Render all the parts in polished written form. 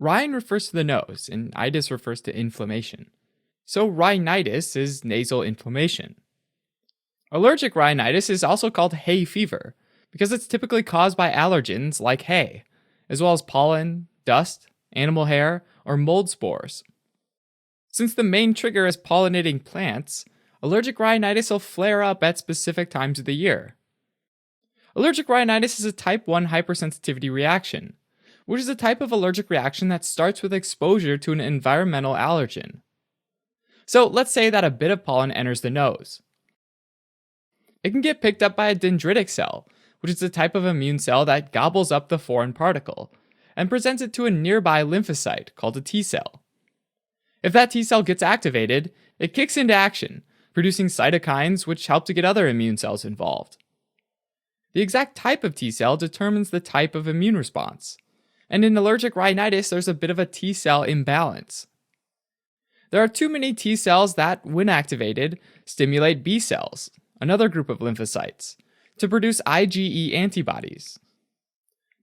Rhine refers to the nose, and itis refers to inflammation. So rhinitis is nasal inflammation. Allergic rhinitis is also called hay fever because it's typically caused by allergens like hay, as well as pollen, dust, animal hair, or mold spores. Since the main trigger is pollinating plants, allergic rhinitis will flare up at specific times of the year. Allergic rhinitis is a type 1 hypersensitivity reaction, which is a type of allergic reaction that starts with exposure to an environmental allergen. So let's say that a bit of pollen enters the nose. It can get picked up by a dendritic cell, which is a type of immune cell that gobbles up the foreign particle and presents it to a nearby lymphocyte called a T cell. If that T cell gets activated, it kicks into action, producing cytokines which help to get other immune cells involved. The exact type of T cell determines the type of immune response, and in allergic rhinitis there's a bit of a T cell imbalance. There are too many T cells that, when activated, stimulate B cells, another group of lymphocytes, to produce IgE antibodies.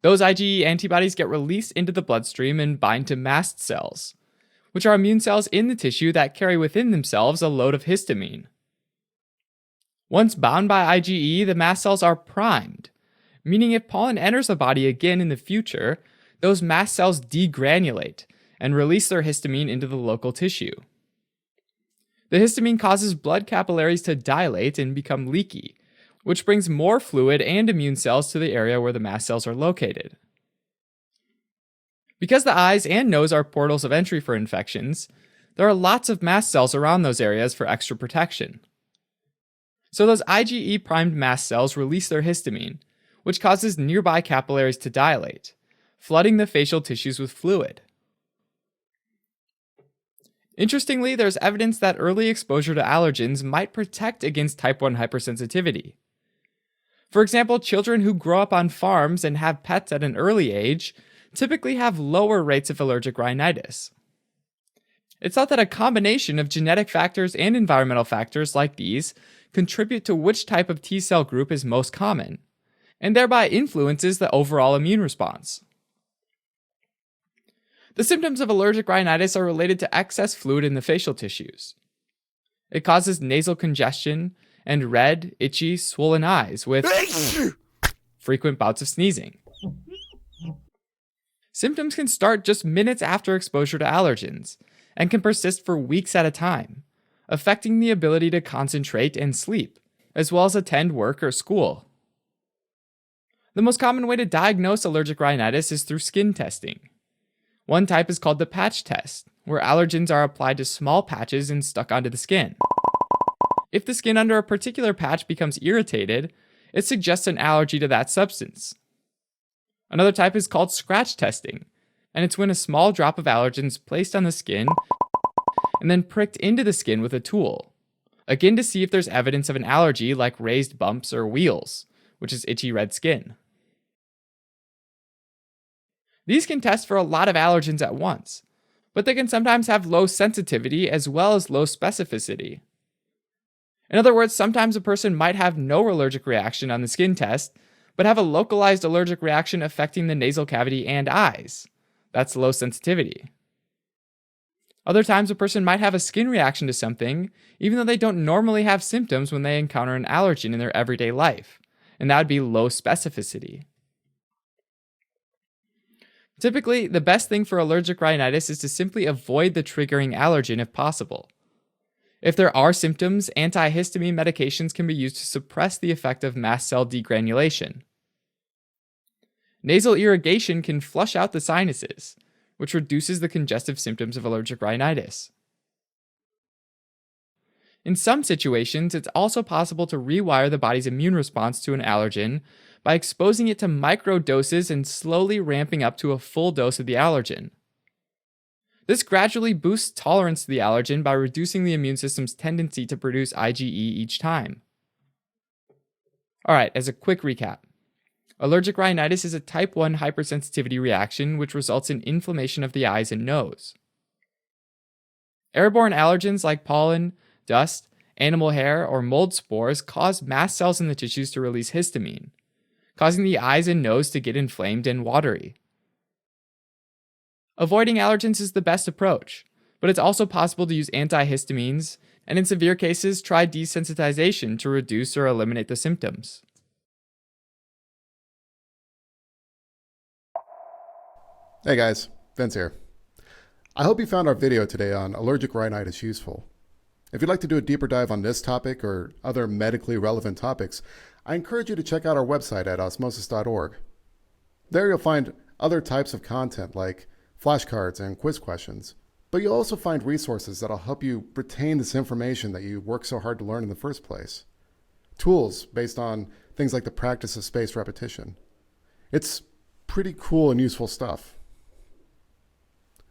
Those IgE antibodies get released into the bloodstream and bind to mast cells, which are immune cells in the tissue that carry within themselves a load of histamine. Once bound by IgE, the mast cells are primed, meaning if pollen enters the body again in the future, those mast cells degranulate and release their histamine into the local tissue. The histamine causes blood capillaries to dilate and become leaky, which brings more fluid and immune cells to the area where the mast cells are located. Because the eyes and nose are portals of entry for infections, there are lots of mast cells around those areas for extra protection. So those IgE primed mast cells release their histamine, which causes nearby capillaries to dilate, flooding the facial tissues with fluid. Interestingly, there's evidence that early exposure to allergens might protect against type 1 hypersensitivity. For example, children who grow up on farms and have pets at an early age typically have lower rates of allergic rhinitis. It's thought that a combination of genetic factors and environmental factors like these contribute to which type of T cell group is most common, and thereby influences the overall immune response. The symptoms of allergic rhinitis are related to excess fluid in the facial tissues. It causes nasal congestion and red, itchy, swollen eyes with frequent bouts of sneezing. Symptoms can start just minutes after exposure to allergens and can persist for weeks at a time, affecting the ability to concentrate and sleep, as well as attend work or school. The most common way to diagnose allergic rhinitis is through skin testing. One type is called the patch test, where allergens are applied to small patches and stuck onto the skin. If the skin under a particular patch becomes irritated, it suggests an allergy to that substance. Another type is called scratch testing, and it's when a small drop of allergen is placed on the skin and then pricked into the skin with a tool, again to see if there's evidence of an allergy like raised bumps or wheals, which is itchy red skin. These can test for a lot of allergens at once, but they can sometimes have low sensitivity as well as low specificity. In other words, sometimes a person might have no allergic reaction on the skin test, but have a localized allergic reaction affecting the nasal cavity and eyes. That's low sensitivity. Other times a person might have a skin reaction to something, even though they don't normally have symptoms when they encounter an allergen in their everyday life, and that would be low specificity. Typically, the best thing for allergic rhinitis is to simply avoid the triggering allergen if possible. If there are symptoms, antihistamine medications can be used to suppress the effect of mast cell degranulation. Nasal irrigation can flush out the sinuses, which reduces the congestive symptoms of allergic rhinitis. In some situations, it's also possible to rewire the body's immune response to an allergen by exposing it to micro doses and slowly ramping up to a full dose of the allergen. This gradually boosts tolerance to the allergen by reducing the immune system's tendency to produce IgE each time. Alright, as a quick recap. Allergic rhinitis is a type 1 hypersensitivity reaction which results in inflammation of the eyes and nose. Airborne allergens like pollen, dust, animal hair, or mold spores cause mast cells in the tissues to release histamine, causing the eyes and nose to get inflamed and watery. Avoiding allergens is the best approach, but it's also possible to use antihistamines, and in severe cases, try desensitization to reduce or eliminate the symptoms. Hey guys, Vince here. I hope you found our video today on allergic rhinitis useful. If you'd like to do a deeper dive on this topic or other medically relevant topics, I encourage you to check out our website at osmosis.org. There you'll find other types of content like flashcards and quiz questions, but you'll also find resources that'll help you retain this information that you work so hard to learn in the first place. Tools based on things like the practice of spaced repetition. It's pretty cool and useful stuff.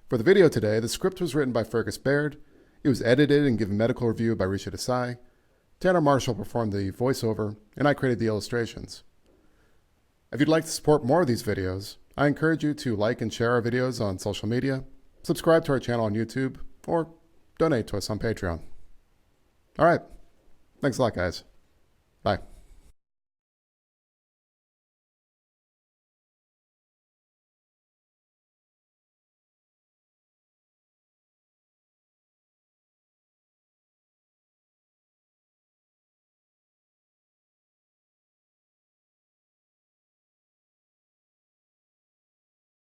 For the video today, the script was written by Fergus Baird, it was edited and given medical review by Risha Desai, Tanner Marshall performed the voiceover, and I created the illustrations. If you'd like to support more of these videos, I encourage you to like and share our videos on social media, subscribe to our channel on YouTube, or donate to us on Patreon. All right. Thanks a lot, guys. Bye.